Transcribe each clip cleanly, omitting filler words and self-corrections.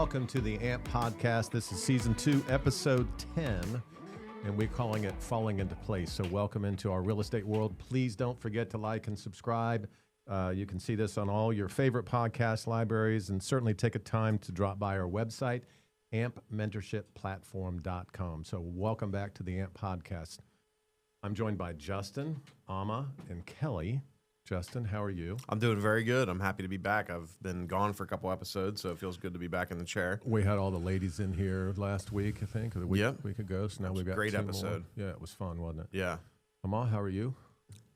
welcome to the AMP Podcast. This is Season 2, Episode 10, and we're calling it Falling Into Place. So welcome into our real estate world. Please don't forget to like and subscribe. You can see this on all your favorite podcast libraries, and certainly take a time to drop by our website, ampmentorshipplatform.com. So welcome back to the AMP Podcast. I'm joined by Justin, Amma, and Kelly. Justin, how are you? I'm doing very good. I'm happy to be back. I've been gone for a couple episodes, so it feels good to be back in the chair. We had all the ladies in here last week, I think, or the week ago. So now we've got great two episode. More. Yeah, it was fun, wasn't it? Yeah. Amma, how are you?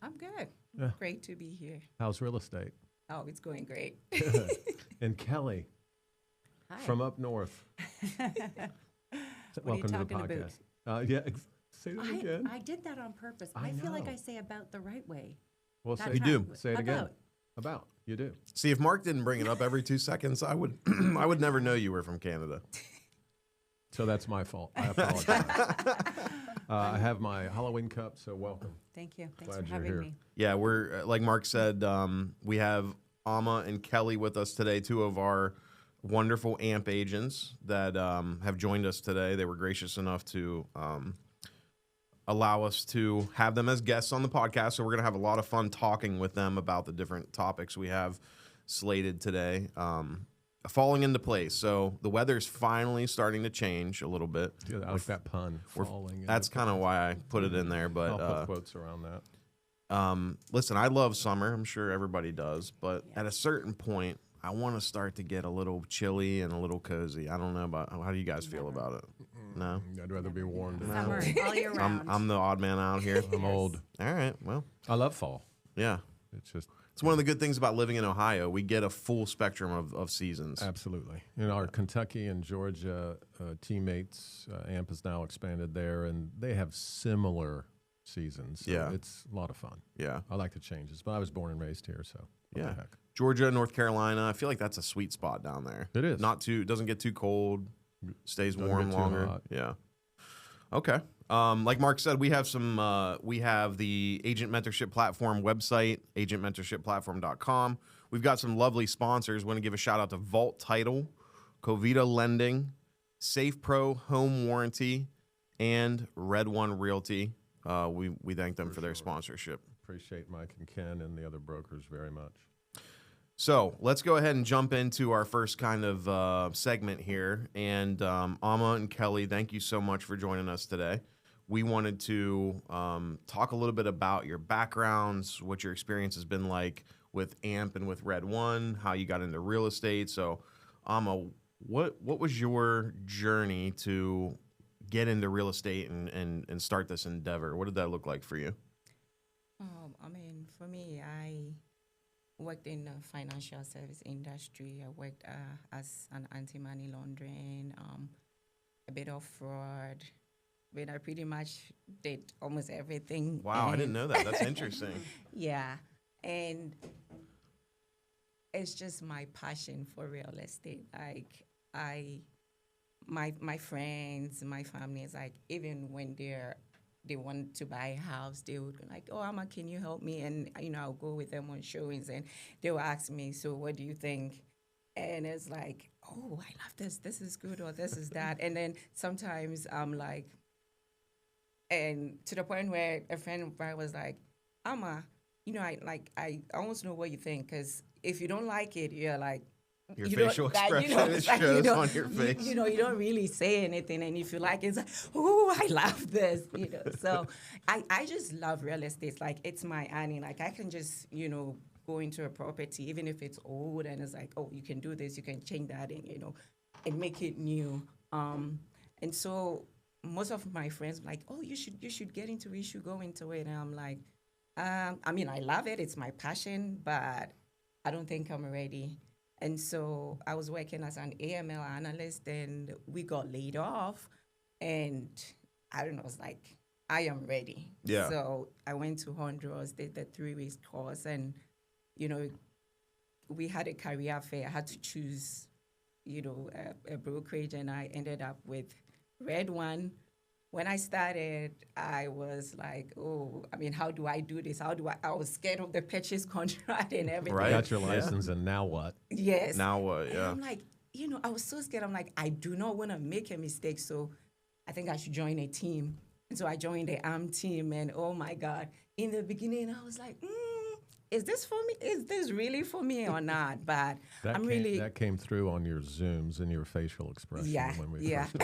I'm good. Yeah. Great to be here. How's real estate? Oh, it's going great. And Kelly, Hi. from up north. Welcome to the podcast. Say that again. I did that on purpose. I I feel like know. I say about the right way. Well, That's say, how- do. say it again. About. About. You do. See, if Mark didn't bring it up every 2 seconds, I would I would never know you were from Canada. So that's my fault. I apologize. I have my Halloween cup, so welcome. Thank you. Thanks Glad for you're having here. me. Yeah, we're like Mark said, we have Amma and Kelly with us today, two of our wonderful AMP agents that have joined us today. They were gracious enough to allow us to have them as guests on the podcast. So we're going to have a lot of fun talking with them about the different topics we have slated today. Falling into place. So the weather's finally starting to change a little bit. Yeah, I like that pun. Falling. That's kind of why I put it in there. But I'll put quotes around that. listen, I love summer. I'm sure everybody does. But at a certain point, I want to start to get a little chilly and a little cozy. I don't know about how do you guys feel about it? No? I'd rather be warm than Summer cold. all year round. I'm the odd man out here. I'm old. All right. Well, I love fall. yeah. It's just It's one of the good things about living in Ohio. We get a full spectrum of seasons. absolutely. You know, our Kentucky and Georgia teammates, AMP has now expanded there, and they have similar seasons. So Yeah. it's a lot of fun. Yeah. I like the changes, but I was born and raised here, so what Yeah. the heck. Georgia, North Carolina. I feel like that's a sweet spot down there. It is. Doesn't get too cold, stays Doesn't warm get too longer. hot. Yeah. Okay. Like Mark said, we have we have the agent mentorship platform website, agentmentorshipplatform.com. We've got some lovely sponsors. Want to give a shout out to Vault Title, Covita Lending, Safe Pro Home Warranty, and Red One Realty. We thank them for their sponsorship. Appreciate Mike and Ken and the other brokers very much. So let's go ahead and jump into our first kind of segment here. And Amma and Kelly, thank you so much for joining us today. We wanted to talk a little bit about your backgrounds, what your experience has been like with AMP and with Red One, how you got into real estate. So, Amma, what was your journey to get into real estate and start this endeavor? What did that look like for you? For me, I worked in the financial service industry. I worked as an anti-money laundering, a bit of fraud. But I pretty much did almost everything. Wow, I didn't know that. That's interesting. Yeah, and it's just my passion for real estate. Like my friends, my family is like, even when they want to buy a house, they would be like, "Oh, Amma, can you help me?" And I'll go with them on showings, and they will ask me, "So, what do you think?" And it's like, "Oh, I love this. This is good, or this is that." And then sometimes I'm like, and to the point where a friend of mine was like, "Amma, I almost know what you think, because if you don't like it, you're like." Your You don't- facial like, you expression know, it it's like, shows you know, on your face. You don't really say anything, and if you like it, it's like, oh, I love this, So I just love real estate. Like, it's my Annie. Like, I can just, go into a property, even if it's old, and it's like, oh, you can do this, you can change that, and make it new. And so most of my friends were like, oh, you should get into it, you should go into it. And I'm like, I love it. It's my passion, but I don't think I'm ready. And so I was working as an AML analyst, and we got laid off. And I don't know, it's like, I am ready. Yeah. So I went to Honduras, did the 3-week course, and, we had a career fair. I had to choose, a brokerage, and I ended up with Red One. When I started, I was like, how do I do this? I was scared of the purchase contract and everything. Right. Got your license, and now what? Yes. Now what? And Yeah. I'm like, I was so scared. I'm like, I do not want to make a mistake. So I think I should join a team. And so I joined the ARM team. And oh my God, in the beginning, I was like, is this for me? Is this really for me or not? But That came through on your Zooms and your facial expression when we first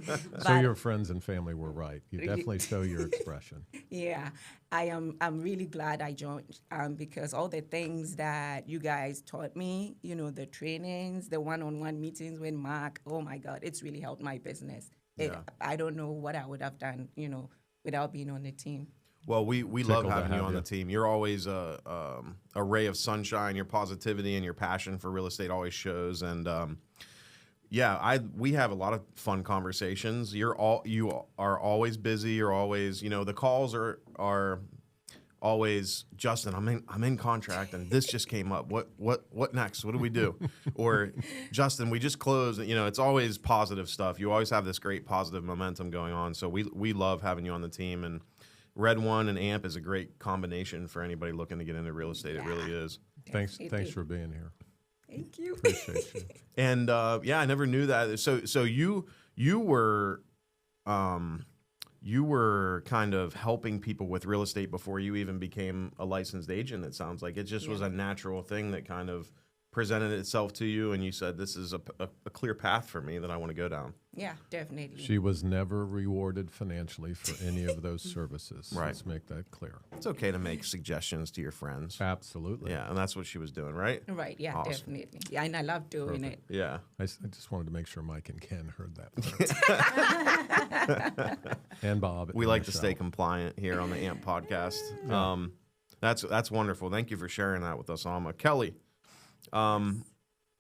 met. So your friends and family were right. You definitely show your expression. Yeah, I'm really glad I joined because all the things that you guys taught me, the trainings, the one-on-one meetings with Mark, oh my God, it's really helped my business. I don't know what I would have done, without being on the team. Well, we love having you on the team. You're always a ray of sunshine. Your positivity and your passion for real estate always shows. And we have a lot of fun conversations. You are always busy. You're always, the calls are always, Justin, I'm in contract and this just came up. What next? What do we do? Or Justin, we just closed. It's always positive stuff. You always have this great positive momentum going on. So we love having you on the team. And Red One and AMP is a great combination for anybody looking to get into real estate. It really is. Thanks for being here. Thank you. Appreciate you. And I never knew that. So you were kind of helping people with real estate before you even became a licensed agent. It sounds like it just was a natural thing that kind of presented itself to you, and you said, "This is a clear path for me that I want to go down." Yeah, definitely. She was never rewarded financially for any of those services. Right. Let's make that clear. It's okay to make suggestions to your friends. Absolutely. Yeah, and that's what she was doing, right? Right, yeah, Awesome. definitely. Yeah, and I love doing it. Yeah. I just wanted to make sure Mike and Ken heard that. And Bob. We and like to Michelle. stay compliant here on the AMP podcast. That's wonderful. Thank you for sharing that with us, Alma. Kelly,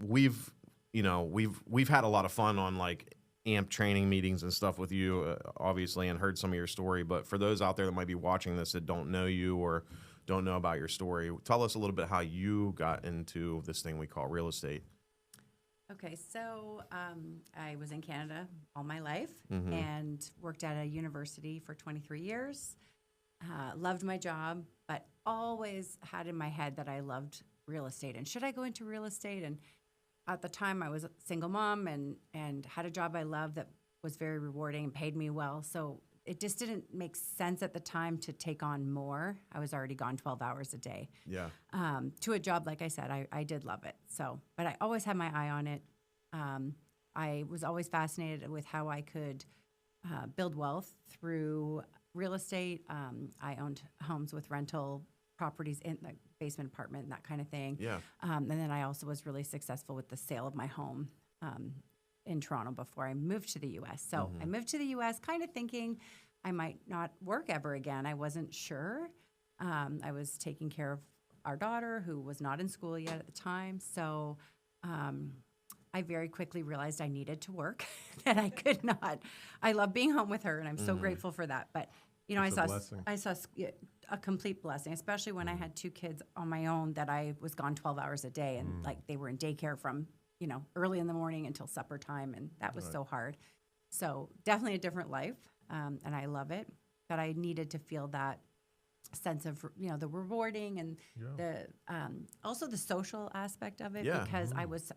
we've had a lot of fun on like AMP training meetings and stuff with you, obviously, and heard some of your story. But for those out there that might be watching this that don't know you or don't know about your story, tell us a little bit how you got into this thing we call real estate. Okay, so I was in Canada all my life and worked at a university for 23 years. Loved my job, but always had in my head that I loved real estate. And should I go into real estate? And at the time, I was a single mom and had a job I loved that was very rewarding and paid me well. So it just didn't make sense at the time to take on more. I was already gone 12 hours a day. Yeah. To a job, like I said, I did love it. So, but I always had my eye on it. I was always fascinated with how I could build wealth through real estate. I owned homes with rental properties in the basement apartment and that kind of thing. Yeah. And then I also was really successful with the sale of my home in Toronto before I moved to the U.S. So I moved to the U.S. kind of thinking I might not work ever again. I wasn't sure. I was taking care of our daughter who was not in school yet at the time. So I very quickly realized I needed to work, that I could not. I love being home with her, and I'm so grateful for that. But I saw a complete blessing, especially when I had two kids on my own that I was gone 12 hours a day, and like they were in daycare from early in the morning until supper time, and that was so hard. So definitely a different life, and I love it. But I needed to feel that sense of the rewarding and the also the social aspect of it, because I was.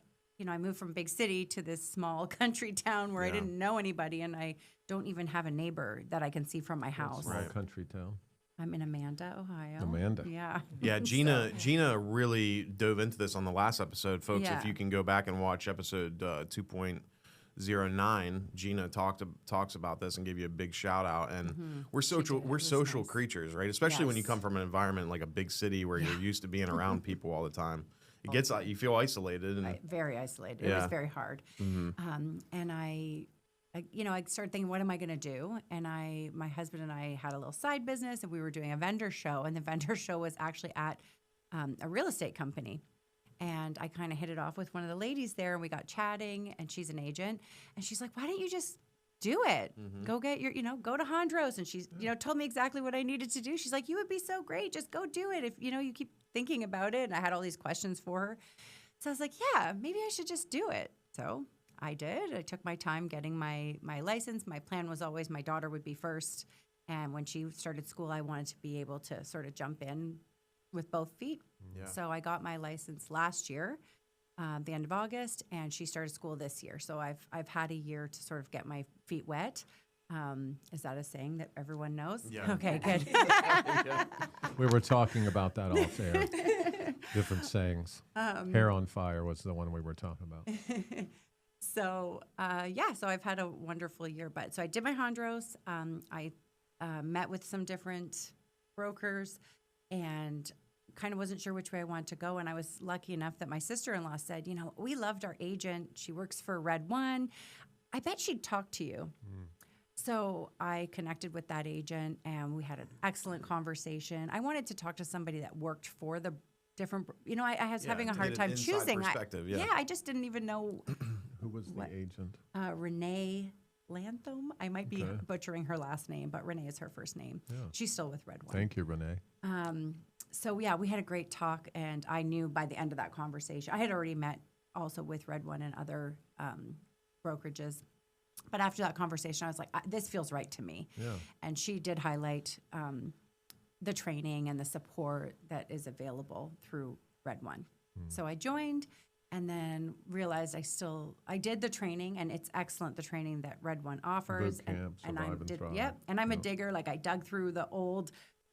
I moved from big city to this small country town where I didn't know anybody, and I don't even have a neighbor that I can see from my house. Small country town. I'm in Amanda, Ohio. Amanda. Yeah. Yeah, Gina really dove into this on the last episode, folks. If you can go back and watch episode 2.09, Gina talks about this and gave you a big shout out. And we're social nice. Creatures, right? Especially when you come from an environment like a big city where you're used to being around people all the time. It gets you feel isolated and very isolated. It was very hard. And I started thinking, what am I going to do? And my husband and I had a little side business, and we were doing a vendor show, and the vendor show was actually at a real estate company. And I kind of hit it off with one of the ladies there, and we got chatting, and she's an agent, and she's like, why don't you just do it? Go get your, go to Hondros. And she's, told me exactly what I needed to do. She's like, you would be so great. Just go do it. If, you keep thinking about it. And I had all these questions for her. So I was like, yeah, maybe I should just do it. So I did. I took my time getting my license. My plan was always my daughter would be first. And when she started school, I wanted to be able to sort of jump in with both feet. Yeah. So I got my license last year. the end of August, and she started school this year. So I've had a year to sort of get my feet wet. Is that a saying that everyone knows? Yeah. Okay, good. We were talking about that off air. Different sayings. Hair on fire was the one we were talking about. So so I've had a wonderful year. But so I did my Hondros. I met with some different brokers and kind of wasn't sure which way I wanted to go. And I was lucky enough that my sister-in-law said, we loved our agent. She works for Red One. I bet she'd talk to you. So I connected with that agent, and we had an excellent conversation. I wanted to talk to somebody that worked for the different, I was having a to hard get time an inside choosing. perspective, I just didn't even know. Who was the agent? Renee Lantham. I might be butchering her last name, but Renee is her first name. Yeah. She's still with Red One. Thank you, Renee. So we had a great talk, and I knew by the end of that conversation, I had already met also with Red One and other brokerages. But after that conversation, I was like, this feels right to me. Yeah. And she did highlight the training and the support that is available through Red One. So I joined and then realized I did the training, and it's excellent, the training that Red One offers. Boot camp, and Survive and Thrive. Yep. And I'm a digger. Like, I dug through the old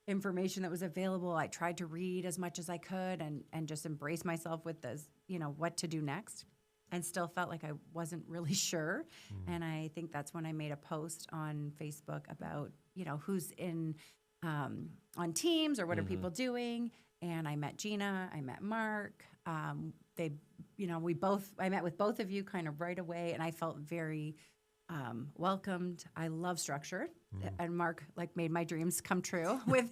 information that was available. I tried to read as much as I could and just embrace myself with this, what to do next. And still felt like I wasn't really sure. And I think that's when I made a post on Facebook about, who's in on teams or what are people doing. And I met Gina, I met Mark. I met with both of you kind of right away, and I felt very welcomed. I love structure, and Mark made my dreams come true with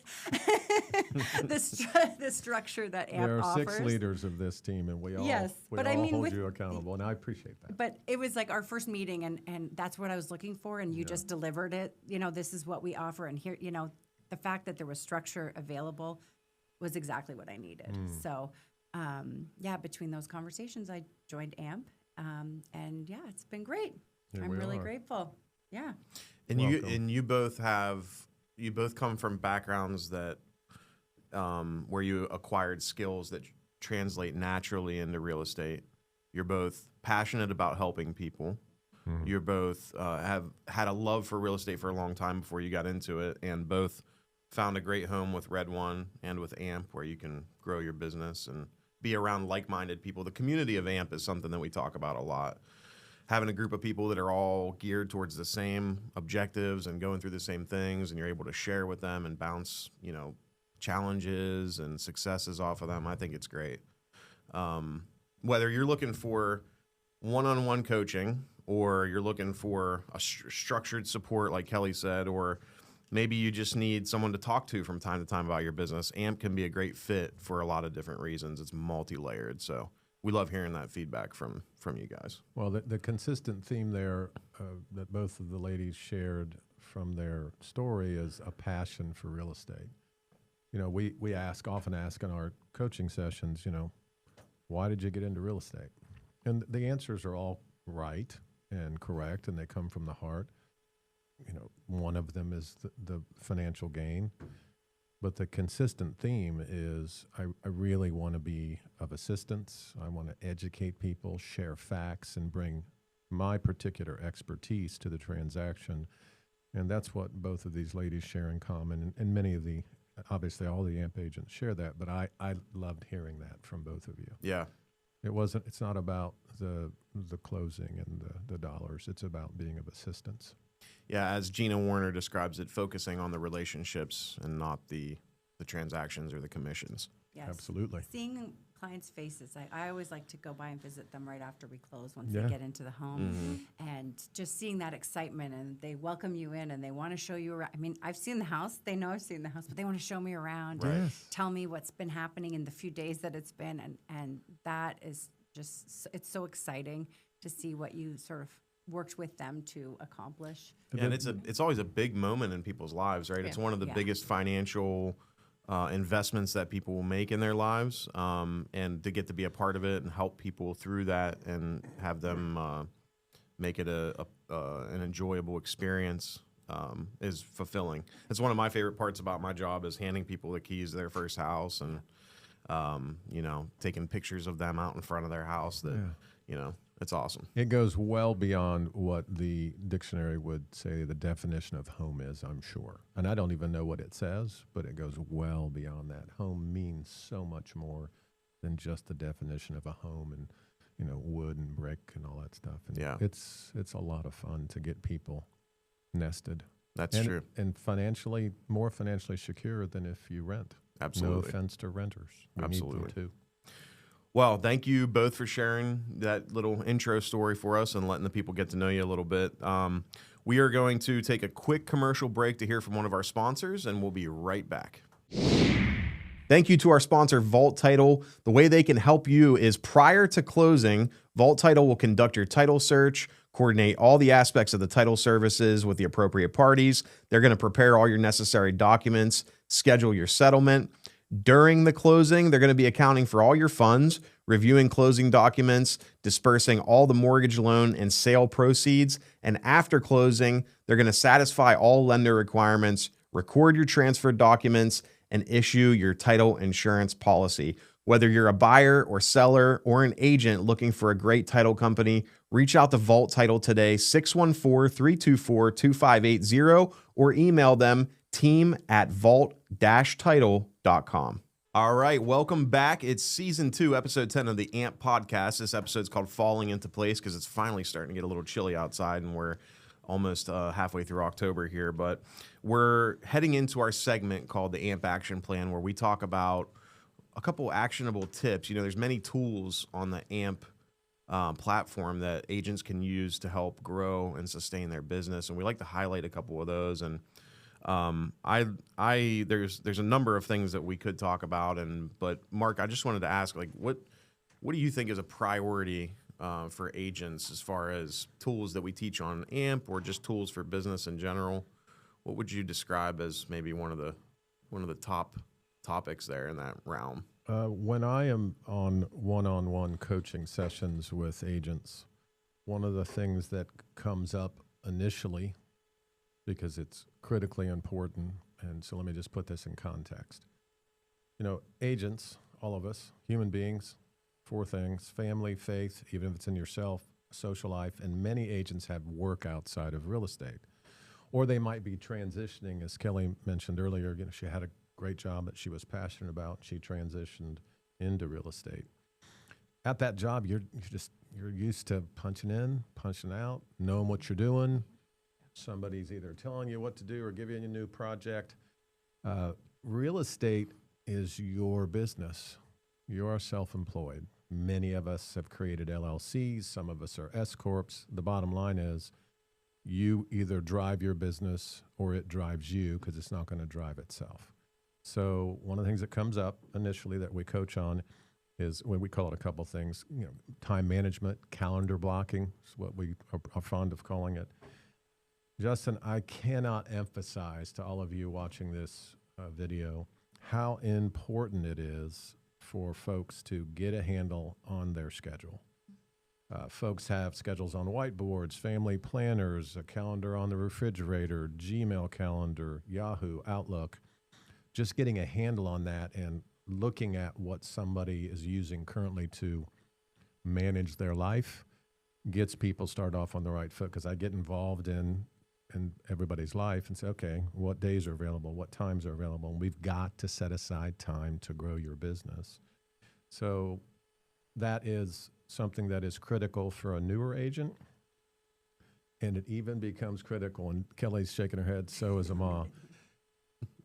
the structure that AMP There are offers. 6 leaders of this team, and we all hold you accountable, and I appreciate that. But it was like our first meeting, and that's what I was looking for, and you just delivered it. This is what we offer, and here, the fact that there was structure available was exactly what I needed. So, between those conversations, I joined AMP, and it's been great. Here I'm we really are. grateful. Yeah. And Welcome. you both come from backgrounds that where you acquired skills that translate naturally into real estate. You're both passionate about helping people. You're both have had a love for real estate for a long time before you got into it, and both found a great home with Red One and with AMP, where you can grow your business and be around like-minded people. The community of AMP is something that we talk about a lot. Having a group of people that are all geared towards the same objectives and going through the same things, and you're able to share with them and bounce, challenges and successes off of them, I think it's great. Whether you're looking for one-on-one coaching, or you're looking for a structured support, like Kelly said, or maybe you just need someone to talk to from time to time about your business, AMP can be a great fit for a lot of different reasons. It's multi-layered, so we love hearing that feedback from you guys. Well, the consistent theme there that both of the ladies shared from their story is a passion for real estate. We often ask in our coaching sessions, why did you get into real estate? And the answers are all right and correct, and they come from the heart. One of them is the financial gain. But the consistent theme is I really want to be of assistance. I want to educate people, share facts, and bring my particular expertise to the transaction. And that's what both of these ladies share in common. And many of obviously all the AMP agents share that, but I loved hearing that from both of you. Yeah. It's not about the closing and the dollars. It's about being of assistance. Yeah, as Gina Warner describes it, focusing on the relationships and not the transactions or the commissions. Yes. Absolutely. Seeing clients' faces. I always like to go by and visit them right after we close once Yeah. they get into the home. And just seeing that excitement, and they welcome you in and they want to show you around. I mean, I've seen the house. They know I've seen the house, but they want to show me around. Right. Yes. Tell me what's been happening in the few days that it's been. And that is just, it's so exciting to see what you sort of worked with them to accomplish. Yeah, and it's always a big moment in people's lives, right? It's one of the Yeah. biggest financial investments that people will make in their lives, and to get to be a part of it and help people through that and have them make it an enjoyable experience is fulfilling. It's one of my favorite parts about my job is handing people the keys to their first house and taking pictures of them out in front of their house. It's awesome. It goes well beyond what the dictionary would say the definition of home is, I'm sure. And I don't even know what it says, but it goes well beyond that. Home means so much more than just the definition of a home and, wood and brick and all that stuff. And it's a lot of fun to get people nested. That's true. And more financially secure than if you rent. Absolutely. No offense to renters. We Absolutely. need them too. Well, thank you both for sharing that little intro story for us and letting the people get to know you a little bit. We are going to take a quick commercial break to hear from one of our sponsors, and we'll be right back. Thank you to our sponsor, Vault Title. The way they can help you is prior to closing, Vault Title will conduct your title search, coordinate all the aspects of the title services with the appropriate parties. They're going to prepare all your necessary documents, schedule your settlement. During the closing, they're going to be accounting for all your funds, reviewing closing documents, dispersing all the mortgage loan and sale proceeds. And after closing, they're going to satisfy all lender requirements, record your transfer documents, and issue your title insurance policy. Whether you're a buyer or seller or an agent looking for a great title company, reach out to Vault Title today, 614-324-2580, or email them team@vault-title.com. All right, welcome back. It's season 2, episode 10 of the AMP podcast. This episode's called Falling Into Place because it's finally starting to get a little chilly outside, and we're almost halfway through October here. But we're heading into our segment called the AMP Action Plan, where we talk about a couple actionable tips. There's many tools on the AMP platform that agents can use to help grow and sustain their business, and we like to highlight a couple of those. And there's a number of things that we could talk about, but Mark, I just wanted to ask, what do you think is a priority for agents as far as tools that we teach on AMP or just tools for business in general? What would you describe as maybe one of the top topics there in that realm? When I am on one-on-one coaching sessions with agents, one of the things that comes up initially, because it's critically important, and so let me just put this in context. Agents, all of us, human beings, 4 things: family, faith, even if it's in yourself, social life, and many agents have work outside of real estate. Or they might be transitioning, as Kelly mentioned earlier. She had a great job that she was passionate about. She transitioned into real estate. At that job, you're used to punching in, punching out, knowing what you're doing. Somebody's either telling you what to do or giving you a new project. Real estate is your business. You are self-employed. Many of us have created LLCs. Some of us are S-corps. The bottom line is you either drive your business or it drives you, because it's not going to drive itself. So one of the things that comes up initially that we coach on is, when we call it a couple things, time management, calendar blocking is what we are fond of calling it. Justin, I cannot emphasize to all of you watching this video how important it is for folks to get a handle on their schedule. Folks have schedules on whiteboards, family planners, a calendar on the refrigerator, Gmail calendar, Yahoo, Outlook. Just getting a handle on that and looking at what somebody is using currently to manage their life gets people started off on the right foot, because I get involved in everybody's life and say, okay, what days are available, what times are available, and we've got to set aside time to grow your business. So that is something that is critical for a newer agent, and it even becomes critical, and Kelly's shaking her head, so is Ama,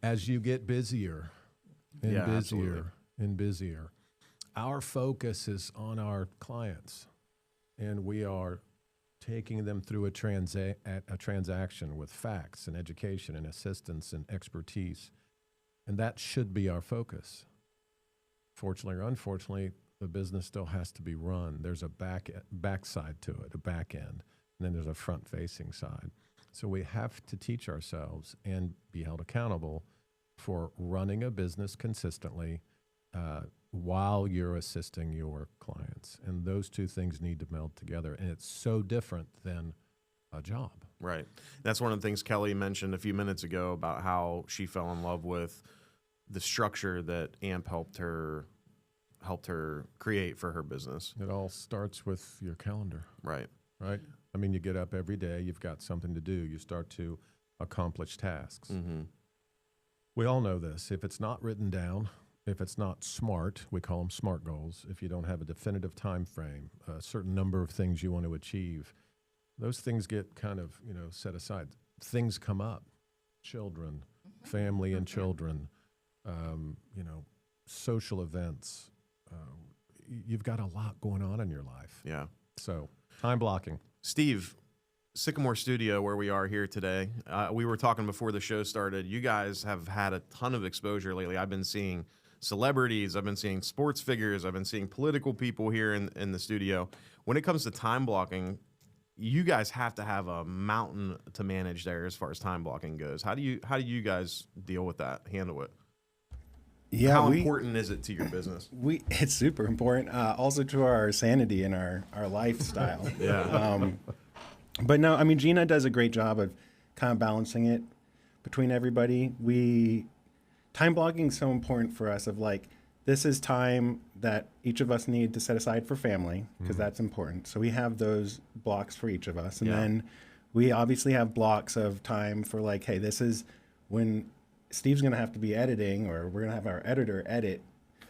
as you get busier and busier absolutely. and busier. Our focus is on our clients, and we are taking them through a transaction with facts and education and assistance and expertise. And that should be our focus. Fortunately or unfortunately, the business still has to be run. There's a backside to it, a back end, and then there's a front-facing side. So we have to teach ourselves and be held accountable for running a business consistently while you're assisting your clients. And those two things need to meld together. And it's so different than a job. Right. That's one of the things Kelly mentioned a few minutes ago about how she fell in love with the structure that AMP helped her helped her create for her business. It all starts with your calendar, Right. right? I mean, you get up every day, you've got something to do, you start to accomplish tasks. Mm-hmm. We all know this. If it's not written down, if it's not smart, we call them SMART goals. If you don't have a definitive time frame, a certain number of things you want to achieve, those things get kind of, set aside. Things come up, children, family and children, social events. You've got a lot going on in your life. Yeah. So time blocking. Steve, Sycamore Studio, where we are here today, we were talking before the show started. You guys have had a ton of exposure lately. I've been seeing celebrities, I've been seeing sports figures, I've been seeing political people here in the studio. When it comes to time blocking, you guys have to have a mountain to manage there as far as time blocking goes. How do you guys deal with that, handle it? Yeah, How important is it to your business? It's super important. Also to our sanity and our lifestyle. Yeah. But no, I mean, Gina does a great job of kind of balancing it between everybody. Time blocking is so important for us of like, this is time that each of us need to set aside for family because that's important. So we have those blocks for each of us. And then we obviously have blocks of time for like, hey, this is when Steve's going to have to be editing, or we're going to have our editor edit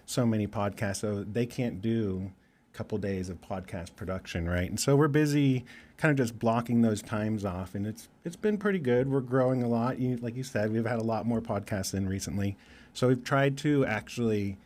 so many podcasts. So they can't do a couple days of podcast production, right? And so we're busy kind of just blocking those times off. And it's been pretty good. We're growing a lot. Like you said, we've had a lot more podcasts in recently. So we've tried to actually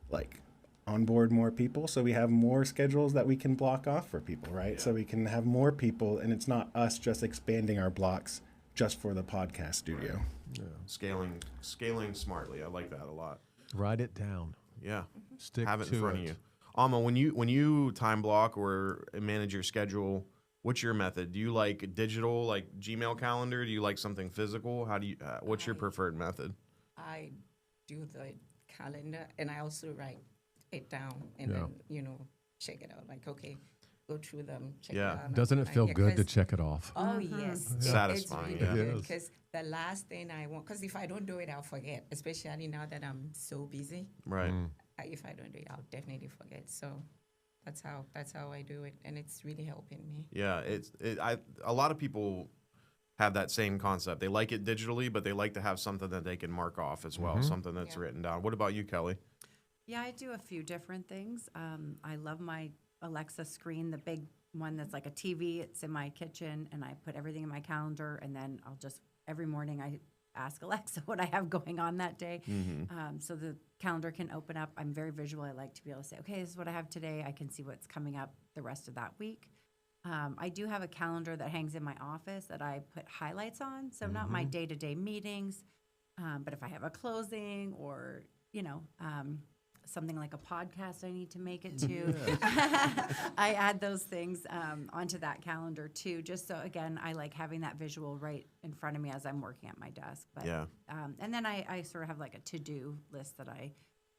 like onboard more people, so we have more schedules that we can block off for people, right? So we can have more people, and it's not us just expanding our blocks just for the podcast studio. Yeah. Scaling smartly. I like that a lot. Write it down. Yeah. Stick Have it to in front it. of you. Alma, when you time block or manage your schedule, what's your method? Do you like digital, like Gmail calendar? Do you like something physical? How do you? What's your preferred method? I do the calendar, and I also write it down and then check it out. Like, okay, go through them, check it out. Doesn't it feel good to check it off? Oh yes, Satisfying. It's really It good is. because the last thing I want, because if I don't do it, I'll forget. Especially now that I'm so busy, Right. if I don't do it, I'll definitely forget. So that's how I do it, and it's really helping me. Yeah. A lot of people have that same concept. They like it digitally, but they like to have something that they can mark off as well, something that's written down. What about you, Kelly? Yeah, I do a few different things. I love my Alexa screen, the big one that's like a TV. It's in my kitchen, and I put everything in my calendar, and then every morning I ask Alexa what I have going on that day. So the calendar can open up. I'm very visual. I like to be able to say, okay, this is what I have today. I can see what's coming up the rest of that week. I do have a calendar that hangs in my office that I put highlights on. So not my day-to-day meetings, but if I have a closing or, something like a podcast I need to make it to, I add those things onto that calendar too. Just so, again, I like having that visual right in front of me as I'm working at my desk. But, and then I sort of have like a to-do list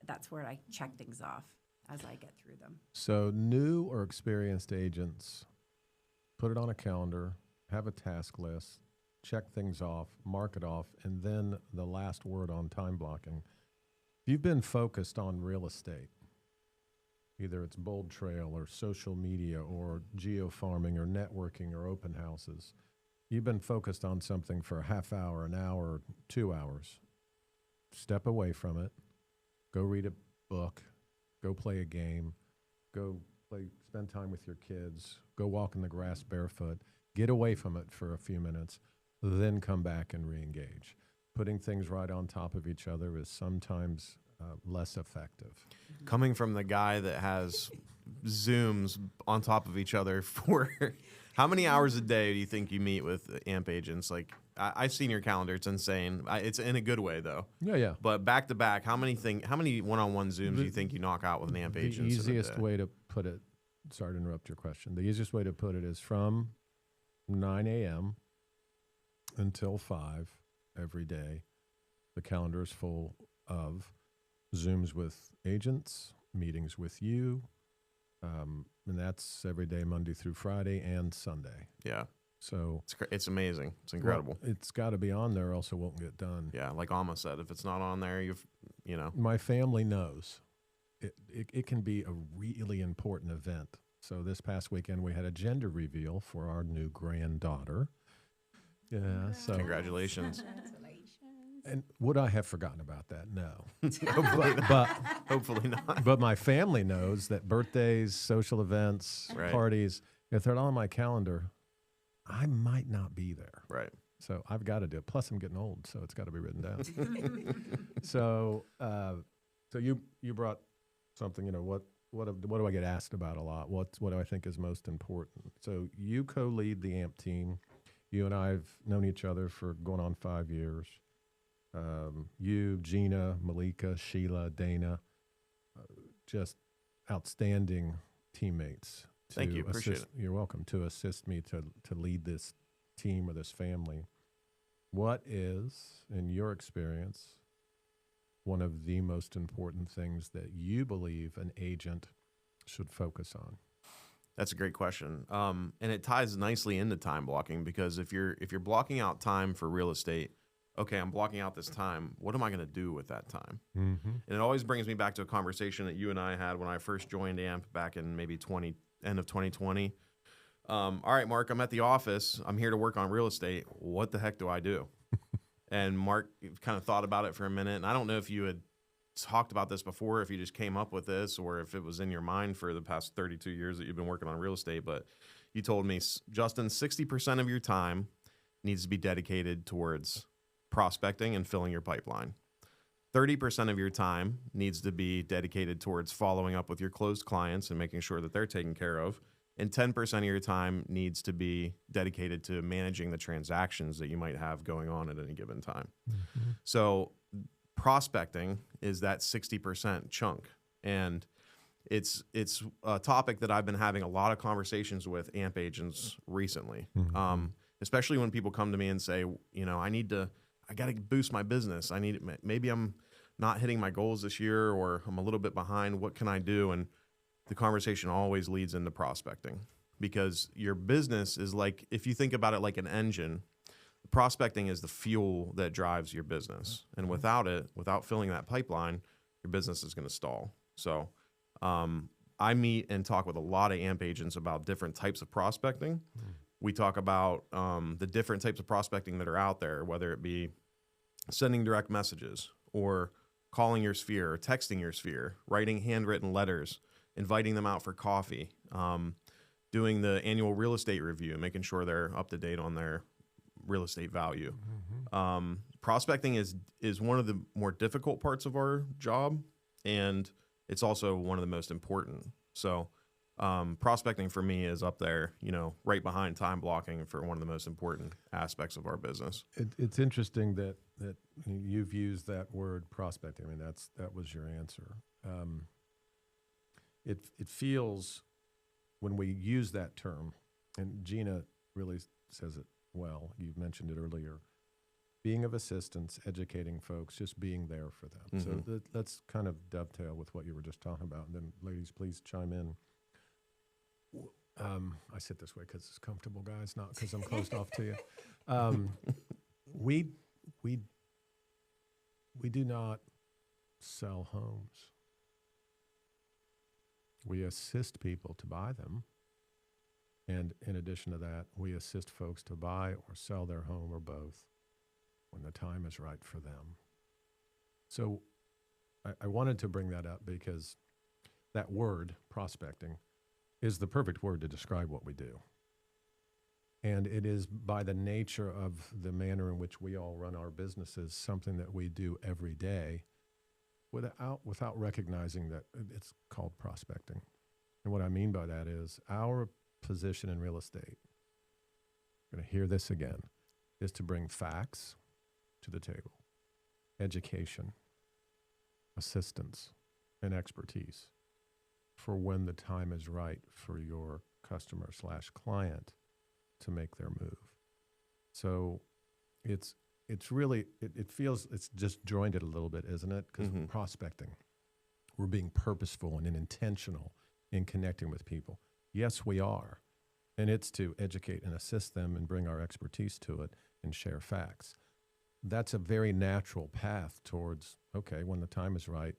that's where I check things off as I get through them. So new or experienced agents, put it on a calendar, have a task list, check things off, mark it off, and then the last word on time blocking. If you've been focused on real estate, either it's Bold Trail or social media or geo-farming or networking or open houses, you've been focused on something for a half hour, an hour, 2 hours. Step away from it. Go read a book. Go play a game. Spend time with your kids. Go walk in the grass barefoot. Get away from it for a few minutes. Then come back and re-engage. Putting things right on top of each other is sometimes less effective. Coming from the guy that has Zooms on top of each other for how many hours a day do you think you meet with AMP agents? Like, I've seen your calendar; it's insane. It's in a good way, though. Yeah. But back to back, how many one-on-one Zooms do you think you knock out with an AMP agent? The easiest way to put it. Sorry to interrupt your question. The easiest way to put it is from 9 a.m. until 5 every day. The calendar is full of Zooms with agents, meetings with you, and that's every day, Monday through Friday and Sunday. Yeah. So it's amazing. It's incredible. Well, it's got to be on there, else it won't get done. Yeah, like Alma said, if it's not on there, my My family knows. it can be a really important event. So this past weekend we had a gender reveal for our new granddaughter. Yeah, so Congratulations. and would I have forgotten about that? No. Hopefully not. But Hopefully not. but my family knows that birthdays, social events, Right. parties, if they're not on my calendar, I might not be there. Right. So I've got to do it. Plus, I'm getting old, so it's got to be written down. So you brought something. What do I get asked about a lot? What do I think is most important? So you co-lead the AMP team. You and I have known each other for going on 5 years. You, Gina, Malika, Sheila, Dana, just outstanding teammates. Thank you. Appreciate it. You're welcome to assist me to lead this team or this family. What is, in your experience, one of the most important things that you believe an agent should focus on? That's a great question, and it ties nicely into time blocking, because if you're blocking out time for real estate, okay, I'm blocking out this time. What am I going to do with that time? Mm-hmm. And it always brings me back to a conversation that you and I had when I first joined AMP back in maybe end of 2020. All right, Mark, I'm at the office. I'm here to work on real estate. What the heck do I do? And Mark kind of thought about it for a minute, and I don't know if you had talked about this before, if you just came up with this, or if it was in your mind for the past 32 years that you've been working on real estate. But you told me, Justin, 60% of your time needs to be dedicated towards prospecting and filling your pipeline. 30% of your time needs to be dedicated towards following up with your closed clients and making sure that they're taken care of. And 10% of your time needs to be dedicated to managing the transactions that you might have going on at any given time. Mm-hmm. So prospecting is that 60% chunk. And it's a topic that I've been having a lot of conversations with AMP agents recently, Mm-hmm. especially when people come to me and say, I got to boost my business. Maybe I'm not hitting my goals this year, or I'm a little bit behind. What can I do? And the conversation always leads into prospecting, because your business is like, if you think about it like an engine, prospecting is the fuel that drives your business. And without filling that pipeline, your business is going to stall. So I meet and talk with a lot of AMP agents about different types of prospecting. We talk about the different types of prospecting that are out there, whether it be sending direct messages, or calling your sphere, or texting your sphere, writing handwritten letters, inviting them out for coffee, doing the annual real estate review, making sure they're up to date on their real estate value. Mm-hmm. Prospecting is one of the more difficult parts of our job, and it's also one of the most important. So prospecting for me is up there, right behind time blocking for one of the most important aspects of our business. It's interesting that you've used that word prospecting. I mean, that was your answer. It feels, when we use that term, and Gina really says it well, you mentioned it earlier, being of assistance, educating folks, just being there for them. Mm-hmm. So let's kind of dovetail with what you were just talking about. And then, ladies, please chime in. I sit this way because it's comfortable, guys, not because I'm closed off to you. We do not sell homes. We assist people to buy them. And in addition to that, we assist folks to buy or sell their home, or both, when the time is right for them. So I wanted to bring that up because that word, prospecting, is the perfect word to describe what we do. And it is, by the nature of the manner in which we all run our businesses, something that we do every day without recognizing that it's called prospecting. And what I mean by that is our position in real estate, I'm going to hear this again, is to bring facts to the table, education, assistance, and expertise for when the time is right for your customer/client to make their move. So it's really, it feels, it's just jointed a little bit, isn't it? Because Mm-hmm. prospecting, we're being purposeful and intentional in connecting with people. Yes, we are. And it's to educate and assist them and bring our expertise to it and share facts. That's a very natural path towards, okay, when the time is right,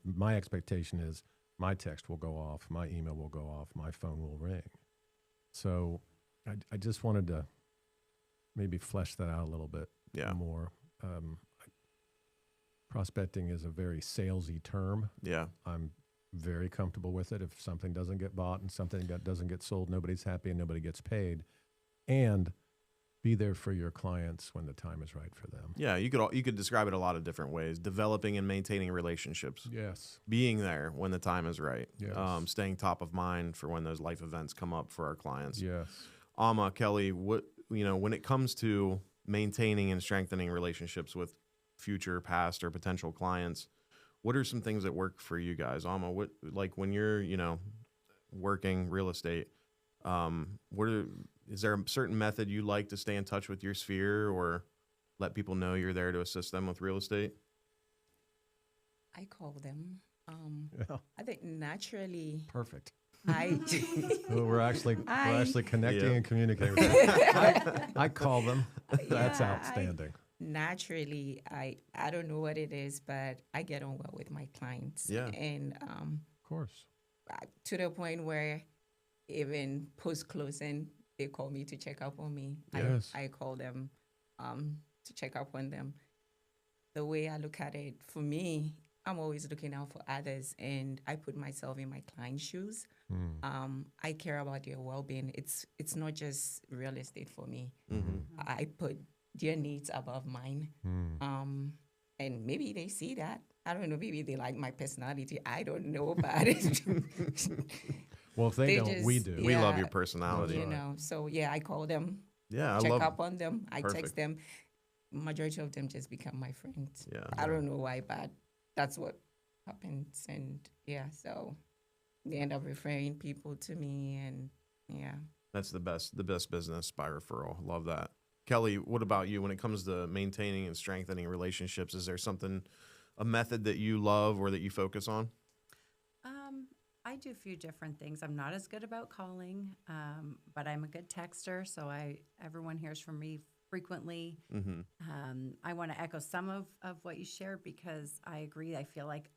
my expectation is my text will go off, my email will go off, my phone will ring. So I just wanted to maybe flesh that out a little bit more. Prospecting is a very salesy term. Yeah. I'm very comfortable with it. If something doesn't get bought and something that doesn't get sold, nobody's happy and nobody gets paid. And be there for your clients when the time is right for them. Yeah, you could describe it a lot of different ways. Developing and maintaining relationships. Yes. Being there when the time is right. Yes. Staying top of mind for when those life events come up for our clients. Yes. Amma, Kelly, when it comes to maintaining and strengthening relationships with future, past, or potential clients, what are some things that work for you guys? Amma, when you're, working real estate, is there a certain method you like to stay in touch with your sphere or let people know you're there to assist them with real estate? I call them. Yeah. I think naturally, Perfect. I Well, we're actually connecting Yeah. and communicating. I call them. That's outstanding. naturally, I don't know what it is, but I get on well with my clients. Yeah. And Of course. to the point where even post closing, they call me to check up on me. Yes. I call them to check up on them. The way I look at it, for me, I'm always looking out for others, and I put myself in my client's shoes. I care about their well-being. It's not just real estate for me. I put their needs above mine. And maybe they see that. I don't know. Maybe they like my personality. I don't know about it. Well, if they They don't, we just- do. We love Yeah. your personality. So yeah, I call them, Yeah, I check love up on them. I Perfect. text them. Majority of them just become my friends. Yeah. I don't know why, but that's what happens. And yeah, so they end up referring people to me, and yeah. That's the best business by referral. Love that. Kelly, what about you when it comes to maintaining and strengthening relationships? Is there a method that you love or that you focus on? I do a few different things. I'm not as good about calling, but I'm a good texter, so everyone hears from me frequently. I want to echo some of what you shared because I agree. I feel like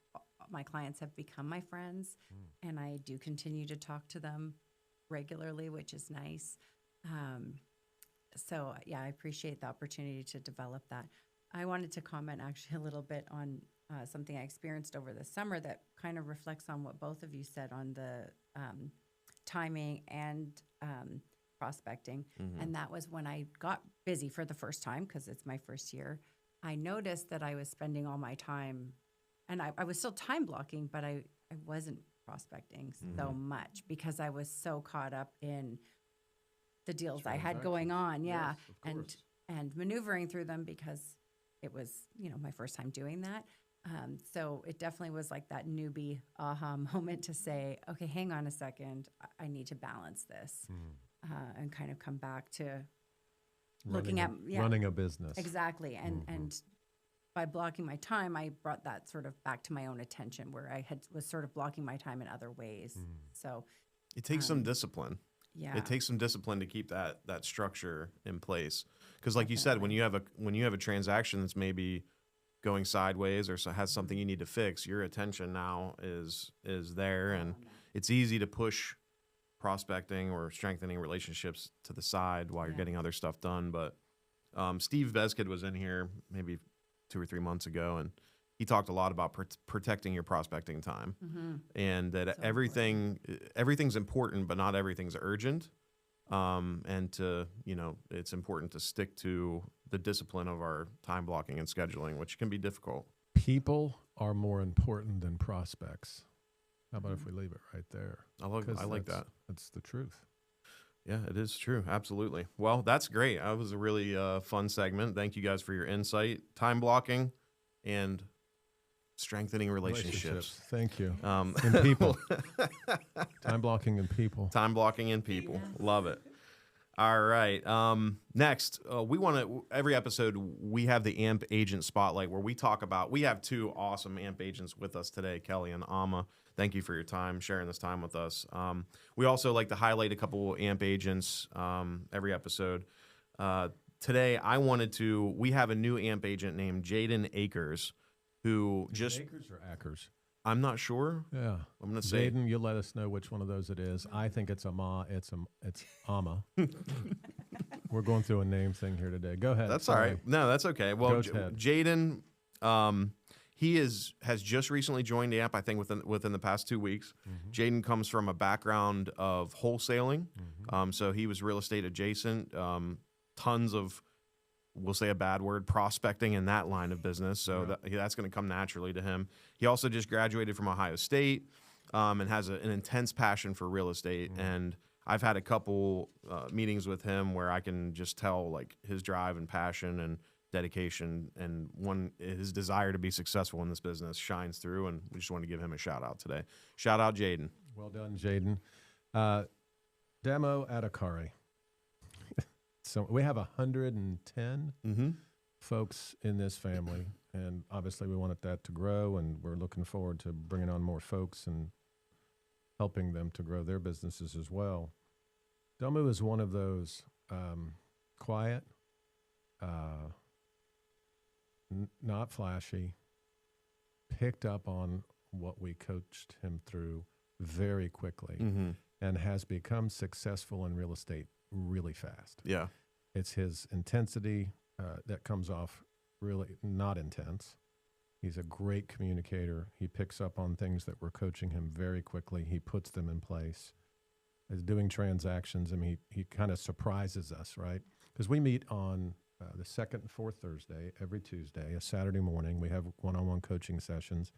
my clients have become my friends, and I do continue to talk to them regularly, which is nice. So, yeah, I appreciate the opportunity to develop that. I wanted to comment actually a little bit on something I experienced over the summer that kind of reflects on what both of you said on the timing and prospecting. And that was when I got busy for the first time, because it's my first year. I noticed that I was spending all my time, and I was still time blocking, but I wasn't prospecting so much because I was so caught up in the deals I had going on. Yeah. Yes, of course. And maneuvering through them because it was, my first time doing that. So it definitely was like that newbie aha moment to say, okay, hang on a second. I need to balance this and kind of come back to looking at running a business. Exactly. And by blocking my time, I brought that sort of back to my own attention where I was sort of blocking my time in other ways. So It takes some discipline. yeah, It takes some discipline to keep that structure in place. Because, like you said, when you have a transaction that's maybe going sideways or has something you need to fix, your attention now is there, and it's easy to push prospecting or strengthening relationships to the side while you're getting other stuff done. But Steve Beskid was in here maybe 2 or 3 months ago, and he talked a lot about protecting your prospecting time, and that everything's important, but not everything's urgent. And it's important to stick to the discipline of our time blocking and scheduling, which can be difficult. People are more important than prospects. How about if we leave it right there? I like that. That's the truth. Yeah, it is true. Absolutely. Well, that's great. That was a really fun segment. Thank you guys for your insight, time blocking, and strengthening relationships. Thank you. And people. Time blocking and people. Time blocking and people. Love it. All right. Next, we want to, every episode, we have the AMP Agent Spotlight where we have 2 awesome AMP agents with us today, Kelly and Amma. Thank you for your time, sharing this time with us. We also like to highlight a couple AMP agents every episode. Today, we have a new AMP agent named Jaden Akers, who just... Acres or Ackers? I'm not sure. Yeah. I'm going to say Jaden, you let us know which one of those it is. I think it's Ama. It's Ama. We're going through a name thing here today. Go ahead. that's all Sorry. right. No, that's okay. Well, Go ahead. Jaden, he has just recently joined AMP. I think within the past 2 weeks. Jaden comes from a background of wholesaling, so he was real estate adjacent. Tons of, we'll say a bad word, prospecting in that line of business. So that's going to come naturally to him. He also just graduated from Ohio State and has an intense passion for real estate. And I've had a couple meetings with him where I can just tell like his drive and passion and dedication, and his desire to be successful in this business shines through. And we just want to give him a shout out today. Shout out, Jaden. Well done, Jaden. Demo at Akari. So we have 110 folks in this family, and obviously we wanted that to grow, and we're looking forward to bringing on more folks and helping them to grow their businesses as well. Domu is one of those quiet, not flashy, picked up on what we coached him through very quickly, and has become successful in real estate really fast. Yeah. It's his intensity that comes off really not intense. He's a great communicator. He picks up on things that we're coaching him very quickly. He puts them in place. He's doing transactions. I mean, he kind of surprises us, right? Because we meet on the second and fourth Thursday, every Tuesday, a Saturday morning. We have one-on-one coaching sessions.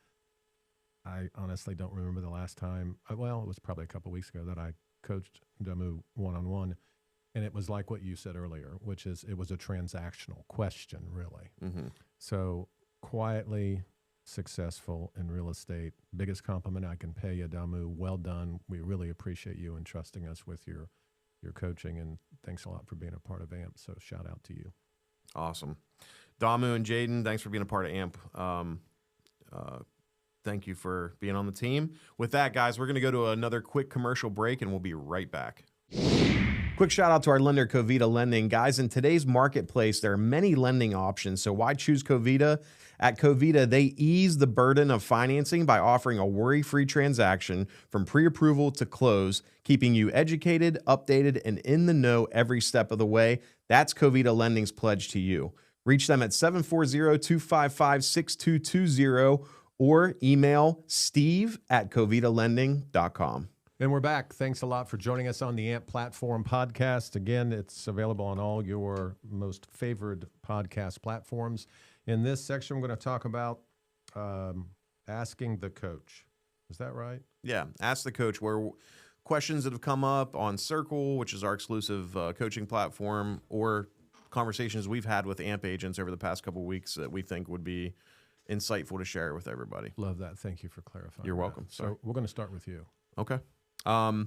I honestly don't remember the last time. Well, it was probably a couple weeks ago that I coached Demu one-on-one. And it was like what you said earlier, which is it was a transactional question, really. So quietly successful in real estate. Biggest compliment I can pay you, Damu. Well done. We really appreciate you and trusting us with your coaching. And thanks a lot for being a part of AMP. So shout out to you. Awesome. Damu and Jaden, thanks for being a part of AMP. Thank you for being on the team. With that, guys, we're going to go to another quick commercial break, and we'll be right back. Quick shout out to our lender, Covita Lending. Guys, in today's marketplace, there are many lending options, so why choose Covita? At Covita, they ease the burden of financing by offering a worry-free transaction from pre-approval to close, keeping you educated, updated, and in the know every step of the way. That's Covita Lending's pledge to you. Reach them at 740-255-6220 or email steve@covitalending.com. And we're back. Thanks a lot for joining us on the AMP Platform podcast. Again, it's available on all your most favored podcast platforms. In this section, we're going to talk about asking the coach. Is that right? Yeah, Ask the Coach, where questions that have come up on Circle, which is our exclusive coaching platform, or conversations we've had with AMP agents over the past couple of weeks that we think would be insightful to share with everybody. Love that. Thank you for clarifying. You're welcome. So Sorry. we're going to start with you. Okay. I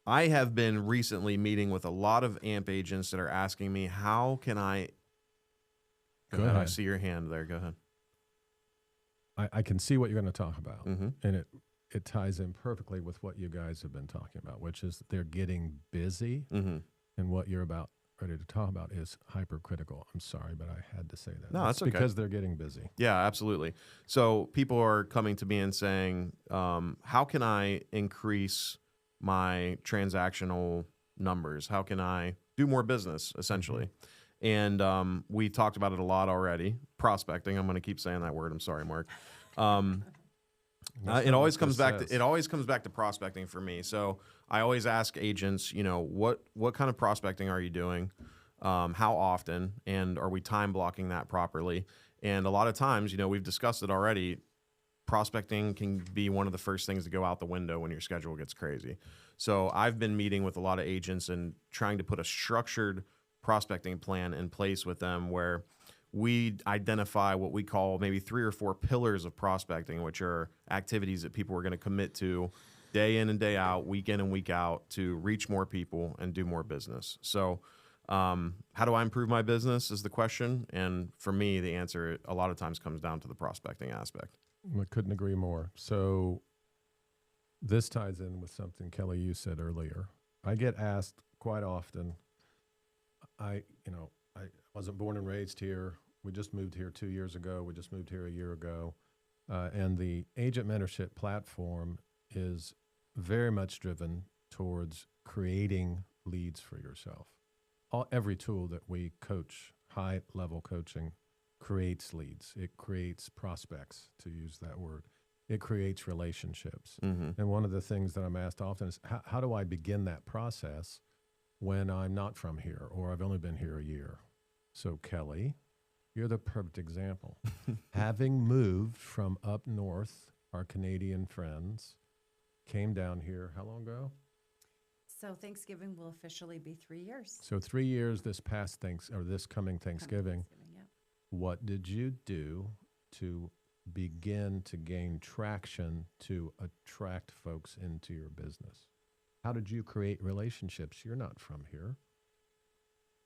have been recently meeting with a lot of AMP agents that are asking me, how can I... Go ahead. I see your hand there. Go ahead. I can see what you're going to talk about, Mm-hmm. and it ties in perfectly with what you guys have been talking about, which is they're getting busy, Mm-hmm. and what you're about ready to talk about is hypercritical. I'm sorry, but I had to say that. No, that's okay. because they're getting busy. Yeah, absolutely. So people are coming to me and saying, how can I increase my transactional numbers? How can I do more business, essentially? And we talked about it a lot already. Prospecting. I'm going to keep saying that word. I'm sorry, Mark. It always comes back to prospecting for me. So I always ask agents, what kind of prospecting are you doing? How often? And are we time blocking that properly? And a lot of times, we've discussed it already. Prospecting can be one of the first things to go out the window when your schedule gets crazy. So I've been meeting with a lot of agents and trying to put a structured prospecting plan in place with them where we identify what we call maybe 3 or 4 pillars of prospecting, which are activities that people are going to commit to day in and day out, week in and week out, to reach more people and do more business. So how do I improve my business is the question. And for me, the answer a lot of times comes down to the prospecting aspect. I couldn't agree more. So this ties in with something, Kelly, you said earlier. I get asked quite often, I wasn't born and raised here. We just moved here 2 years ago. We just moved here a year ago. And the agent mentorship platform is very much driven towards creating leads for yourself. Every tool that we coach, high-level coaching, creates leads. It creates prospects, to use that word. It creates relationships. And one of the things that I'm asked often is, how do I begin that process when I'm not from here or I've only been here a year? So, Kelly, you're the perfect example. Having moved from up north, our Canadian friends came down here how long ago? So Thanksgiving will officially be 3 years. So 3 years this coming Thanksgiving. Yeah. What did you do to begin to gain traction to attract folks into your business? How did you create relationships? You're not from here.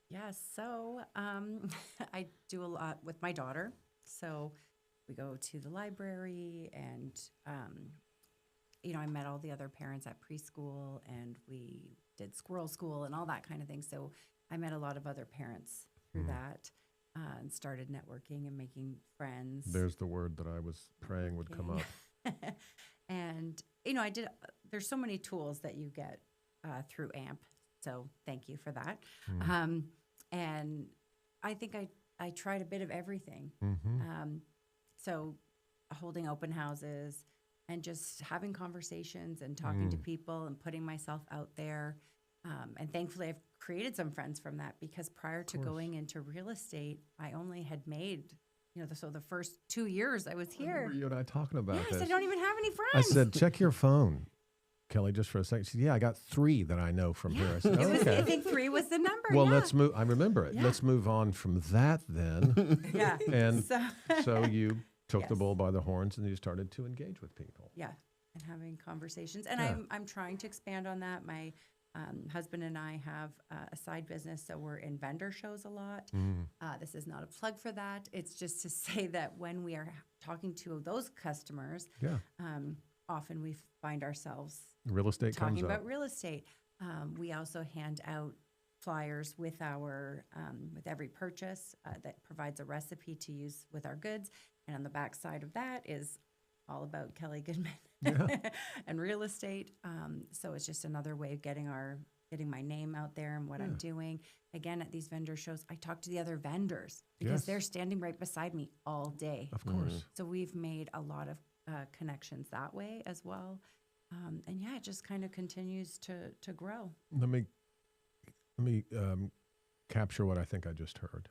Yeah, so I do a lot with my daughter. So we go to the library and, I met all the other parents at preschool and we did squirrel school and all that kind of thing. So I met a lot of other parents through that and started networking and making friends. There's the word that I was praying would come up. And, there's so many tools that you get through AMP. So thank you for that. And I think I tried a bit of everything. So holding open houses and just having conversations and talking to people and putting myself out there. And thankfully, I've created some friends from that because prior to going into real estate, I only had made, so the first 2 years I was I here. remember you and I talking about Yes, this. I don't even have any friends. I said, check your phone, Kelly, just for a second. She said, yeah, I got 3 that I know from here. I said, okay. I think 3 was the number. Well, yeah. let's move. I remember it. Yeah. Let's move on from that then. Yeah. And so you took the Yes. bull by the horns and you started to engage with people. Yeah, and having conversations. And Yeah. I'm trying to expand on that. My husband and I have a side business, so we're in vendor shows a lot. This is not a plug for that. It's just to say that when we are talking to those customers, Yeah. often we find ourselves Real estate talking comes about up. real estate. We also hand out flyers with our with every purchase that provides a recipe to use with our goods. And on the back side of that is all about Kelly Goodman and real estate. So it's just another way of getting my name out there and what I'm doing. Again, at these vendor shows, I talk to the other vendors because Yes. they're standing right beside me all day. Of course. So we've made a lot of connections that way as well. And yeah, it just kind of continues to grow. Let me capture what I think I just heard.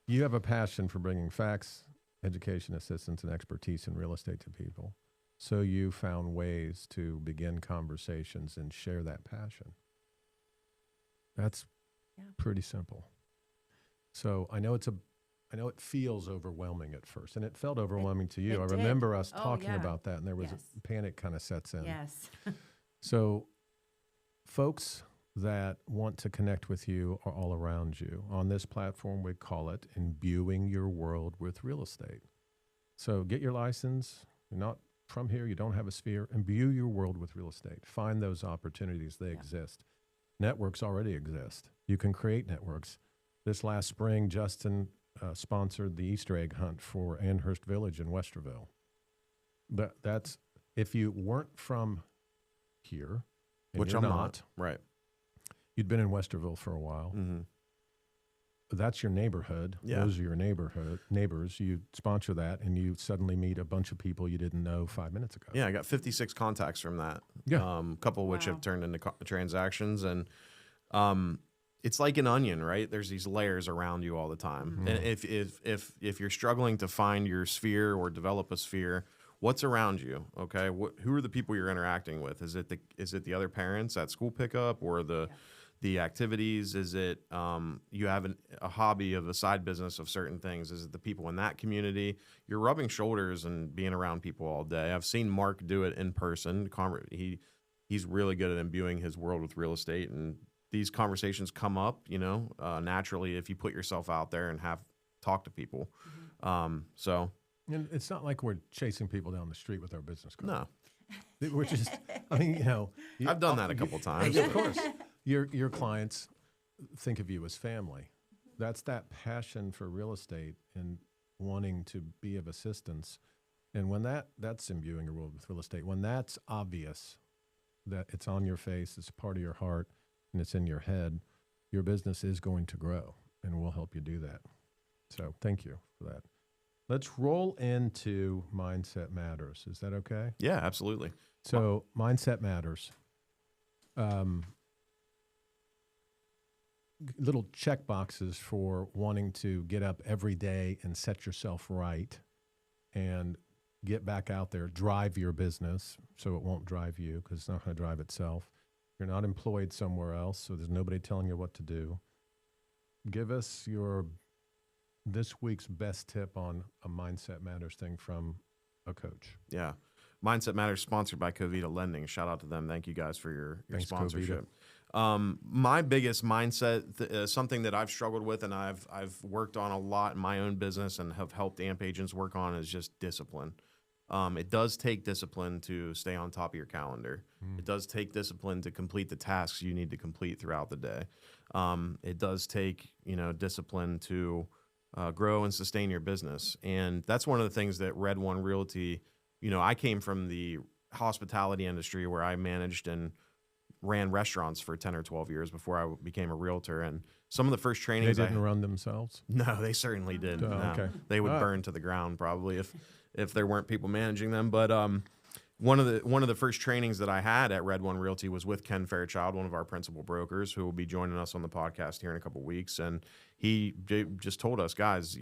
You have a passion for bringing facts, education, assistance, and expertise in real estate to people. So you found ways to begin conversations and share that passion. That's pretty simple. So I know it feels overwhelming at first, and it felt overwhelming to you. it I did. remember us Oh, talking yeah. about that, and there was Yes. a panic kind of sets in. Yes. So folks that want to connect with you are all around you. On this platform, we call it imbuing your world with real estate. So get your license. You're not from here. You don't have a sphere. Imbue your world with real estate. Find those opportunities. They exist. Networks already exist. You can create networks. This last spring, Justin sponsored the Easter egg hunt for Amherst Village in Westerville. That's if you weren't from here, and Which you're I'm not. Right. You'd been in Westerville for a while. That's your neighborhood. Yeah. Those are your neighbors. You sponsor that, and you suddenly meet a bunch of people you didn't know 5 minutes ago. Yeah, I got 56 contacts from that. Yeah. A couple of which Wow. have turned into transactions. And it's like an onion, right? There's these layers around you all the time. And if you're struggling to find your sphere or develop a sphere, what's around you? Okay, who are the people you're interacting with? Is it the other parents at school pickup or the activities? Is it you have a hobby of a side business of certain things? Is it the people in that community? You're rubbing shoulders and being around people all day. I've seen Mark do it in person. He's really good at imbuing his world with real estate, and these conversations come up, naturally if you put yourself out there and talk to people. So. And it's not like we're chasing people down the street with our business cards. No, We're just, I've done that a couple times. Of course. Your clients think of you as family. That's that passion for real estate. And wanting to be of assistance. And when that's imbuing your world with real estate, when that's obvious, that it's on your face, it's part of your heart, and it's in your head, your business is going to grow, and we'll help you do that. So thank you for that. Let's roll into Mindset Matters. Is that okay? Yeah, absolutely. So Mindset Matters. Little check boxes for wanting to get up every day and set yourself right and get back out there, drive your business so it won't drive you because it's not going to drive itself. You're not employed somewhere else, so there's nobody telling you what to do. Give us this week's best tip on a Mindset Matters thing from a coach. Yeah. Mindset Matters, sponsored by Covita Lending. Shout out to them. Thank you guys for your Thanks, sponsorship. My biggest mindset, something that I've struggled with and I've worked on a lot in my own business and have helped AMP agents work on, is just discipline. It does take discipline to stay on top of your calendar. It does take discipline to complete the tasks you need to complete throughout the day. It does take, discipline to grow and sustain your business. And that's one of the things that Red One Realty, I came from the hospitality industry where I managed and ran restaurants for 10 or 12 years before I became a realtor. And some of the first trainings They didn't run themselves? No, they certainly didn't. Oh, No. okay. They would burn to the ground probably if there weren't people managing them. But one of the first trainings that I had at Red One Realty was with Ken Fairchild, one of our principal brokers, who will be joining us on the podcast here in a couple of weeks. And he just told us, guys,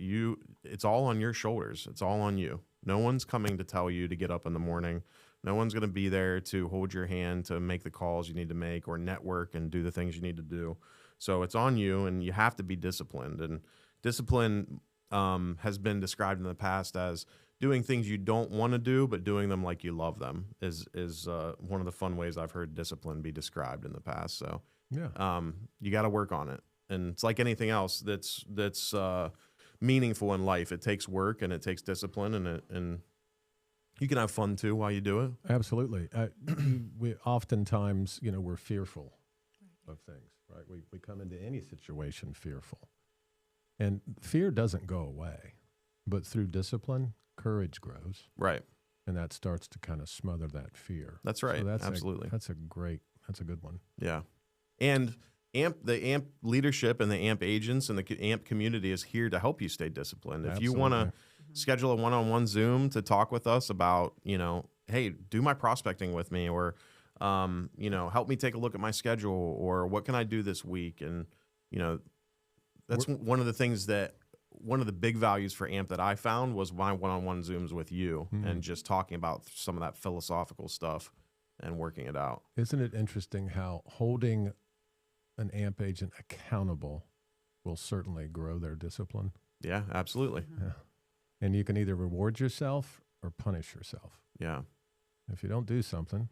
it's all on your shoulders. It's all on you. No one's coming to tell you to get up in the morning. No one's going to be there to hold your hand to make the calls you need to make or network and do the things you need to do. So it's on you, and you have to be disciplined. And discipline has been described in the past as doing things you don't want to do, but doing them like you love them is one of the fun ways I've heard discipline be described in the past. So Yeah. you got to work on it. And it's like anything else that's meaningful in life. It takes work and it takes discipline, and you can have fun too while you do it. Absolutely. We oftentimes, we're fearful of things, right? We come into any situation fearful. And fear doesn't go away. But through discipline, courage grows. Right. And that starts to kind of smother that fear. That's right. So Absolutely. That's a good one. Yeah. And the AMP leadership and the AMP agents and the AMP community is here to help you stay disciplined. If you want to schedule a one-on-one Zoom to talk with us about, hey, do my prospecting with me, or, help me take a look at my schedule, or what can I do this week? And, that's one of the big values for AMP that I found was my one-on-one Zooms with you and just talking about some of that philosophical stuff and working it out. Isn't it interesting how holding an AMP agent accountable will certainly grow their discipline? Yeah, absolutely. Yeah. And you can either reward yourself or punish yourself. Yeah. If you don't do something,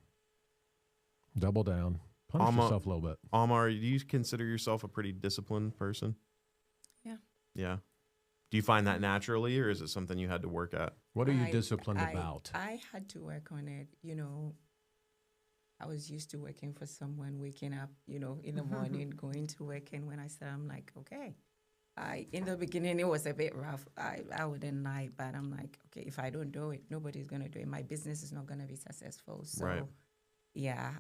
double down, punish yourself a little bit. Amar, do you consider yourself a pretty disciplined person? Yeah. Yeah. Do you find that naturally, or is it something you had to work at? What are you disciplined about? I had to work on it. I was used to working for someone, waking up, in the morning, going to work. And when I said, I'm like, okay. In the beginning, it was a bit rough. I wouldn't lie, but I'm like, okay, if I don't do it, nobody's going to do it. My business is not going to be successful. So, Right. Yeah,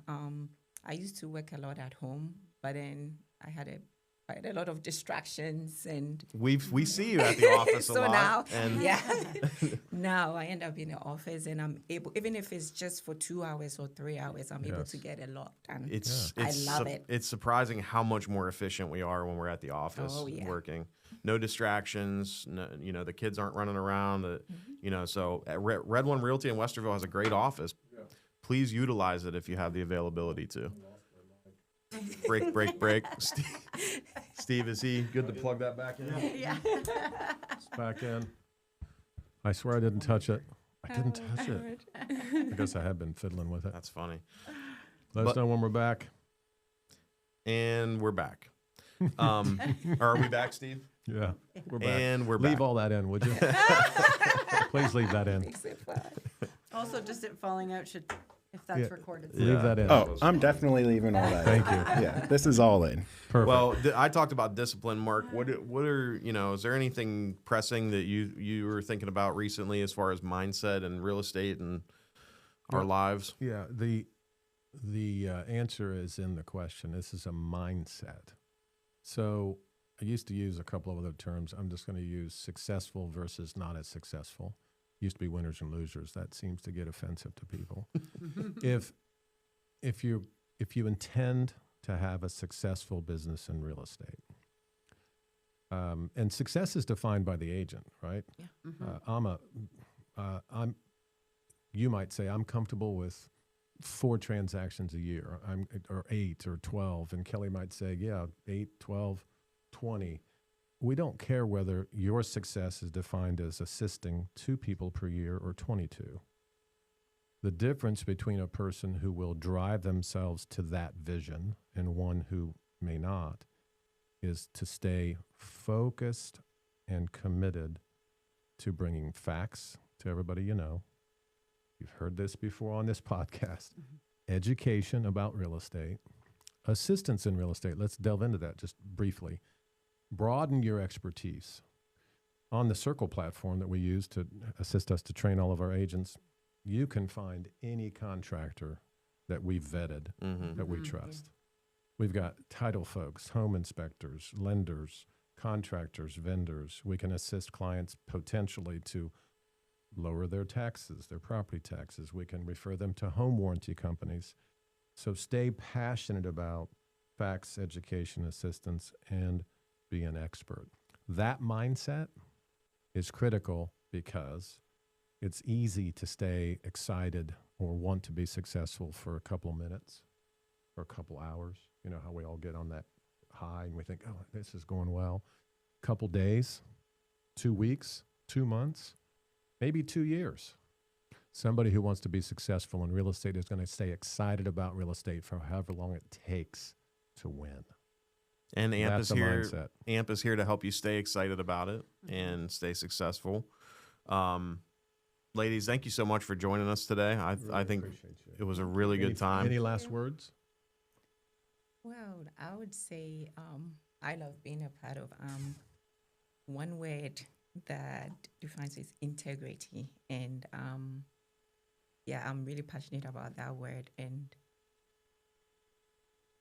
I used to work a lot at home, but then I had a lot of distractions, and We see you at the office a so lot. now, And now I end up in the office, and I'm able, even if it's just for 2 hours or 3 hours, I'm able to get a lot done. I love it. It's surprising how much more efficient we are when we're at the office working. No distractions. No, the kids aren't running around. So at Red One Realty in Westerville has a great office. Yeah. Please utilize it if you have the availability to. Break. Steve, is he good to plug that back in? Yeah. It's back in. I swear I didn't touch it. I didn't touch it. I guess I have been fiddling with it. That's funny. Let us know when we're back. And we're back. Are we back, Steve? Yeah, we're back. And we're leave back. all that in, would you? Please leave that in. Makes it fun. Also, just it falling out should if that's recorded. Leave that in. Oh, I'm definitely leaving all that. Thank you. Yeah, this is all in. Perfect. Well, I talked about discipline, Mark. What are is there anything pressing that you were thinking about recently as far as mindset and real estate and our lives? Yeah, the answer is in the question. This is a mindset. So I used to use a couple of other terms. I'm just going to use successful versus not as successful. Used to be winners and losers. That seems to get offensive to people. if you intend to have a successful business in real estate, and success is defined by the agent, right? Yeah. You might say I'm comfortable with 4 transactions a year, or 8 or 12, and Kelly might say, yeah, 8, 12, 20. We don't care whether your success is defined as assisting 2 people per year or 22. The difference between a person who will drive themselves to that vision and one who may not is to stay focused and committed to bringing facts to everybody you know. You've heard this before on this podcast. Education about real estate, assistance in real estate. Let's delve into that just briefly. Broaden your expertise. On the Circle platform that we use to assist us to train all of our agents, you can find any contractor that we've vetted, that we trust. We've got title folks, home inspectors, lenders, contractors, vendors. We can assist clients potentially to lower their taxes, their property taxes. We can refer them to home warranty companies. So stay passionate about facts, education, assistance, and be an expert. That mindset is critical because it's easy to stay excited or want to be successful for a couple of minutes or a couple hours. You know how we all get on that high and we think, oh, this is going well. Couple days, 2 weeks, 2 months, maybe 2 years. Somebody who wants to be successful in real estate is going to stay excited about real estate for however long it takes to win. And AMP That's is a here. mindset. AMP is here to help you stay excited about it and stay successful. Ladies, thank you so much for joining us today. I think it was a really good time. Any last words? Well, I would say I love being a part of one word that defines is integrity. And yeah, I'm really passionate about that word. And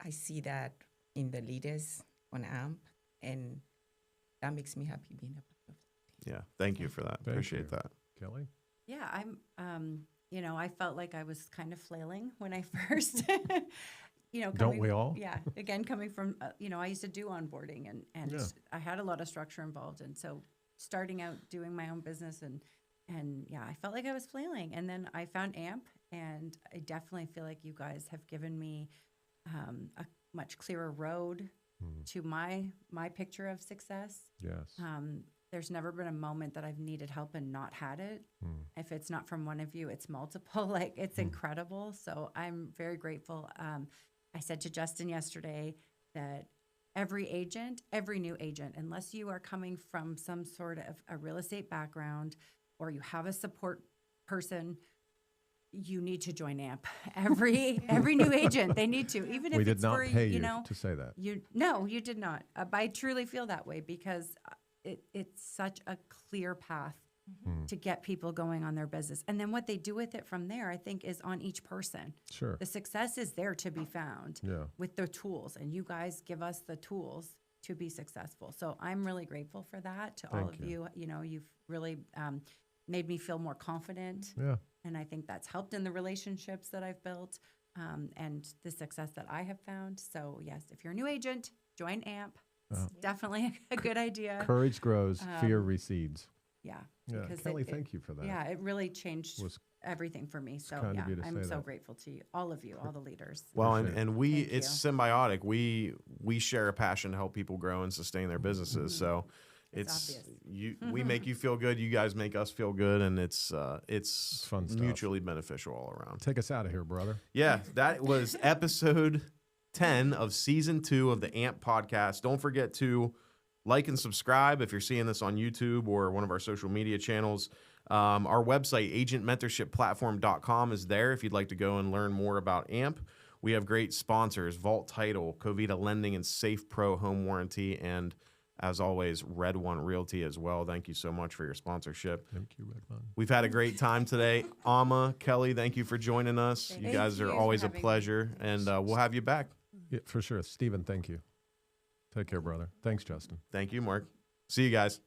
I see that in the leaders on AMP. And that makes me happy being a part of it. Yeah, thank you for that. Thank Appreciate you. that. Kelly? Yeah, I'm, I felt like I was kind of flailing when I first, Don't we all? Yeah. Again, coming from, I used to do onboarding and Yeah. I had a lot of structure involved. And so starting out doing my own business and yeah, I felt like I was flailing. And then I found AMP and I definitely feel like you guys have given me a much clearer road to my picture of success. Yes. There's never been a moment that I've needed help and not had it. If it's not from one of you, it's multiple. Like, it's incredible. So I'm very grateful. I said to Justin yesterday that every new agent, unless you are coming from some sort of a real estate background or you have a support person, you need to join AMP. Every new agent, they need to, even if We did it's not for, pay you to say that. No, you did not. I truly feel that way because it's such a clear path to get people going on their business. And then what they do with it from there, I think, is on each person. Sure. The success is there to be found with the tools, and you guys give us the tools to be successful. So I'm really grateful for that to all of you. You've really made me feel more confident. Yeah. And I think that's helped in the relationships that I've built and the success that I have found. So yes, if you're a new agent, join AMP. It's definitely a good idea. Courage grows, fear recedes. Yeah. Yeah. because Kelly, thank you for that. Yeah, it really changed Was everything for me. So kind yeah, of you to I'm say so that. grateful to you, all of you, all the leaders. Well, Appreciate and it's symbiotic. We share a passion to help people grow and sustain their businesses. So It's we make you feel good. You guys make us feel good, and it's fun stuff. mutually beneficial all around. Take us out of here, brother. Yeah, that was episode 10 of season 2 of the AMP podcast. Don't forget to like and subscribe if you're seeing this on YouTube or one of our social media channels. Our website, agentmentorshipplatform.com, is there if you'd like to go and learn more about AMP. We have great sponsors, Vault Title, Covita Lending, and Safe Pro Home Warranty, and as always, Red One Realty as well. Thank you so much for your sponsorship. Thank you, Red One. We've had a great time today. Amma, Kelly, thank you for joining us. You guys are always a pleasure, and we'll have you back. Yeah, for sure. Stephen, thank you. Take care, brother. Thanks, Justin. Thank you, Mark. See you guys.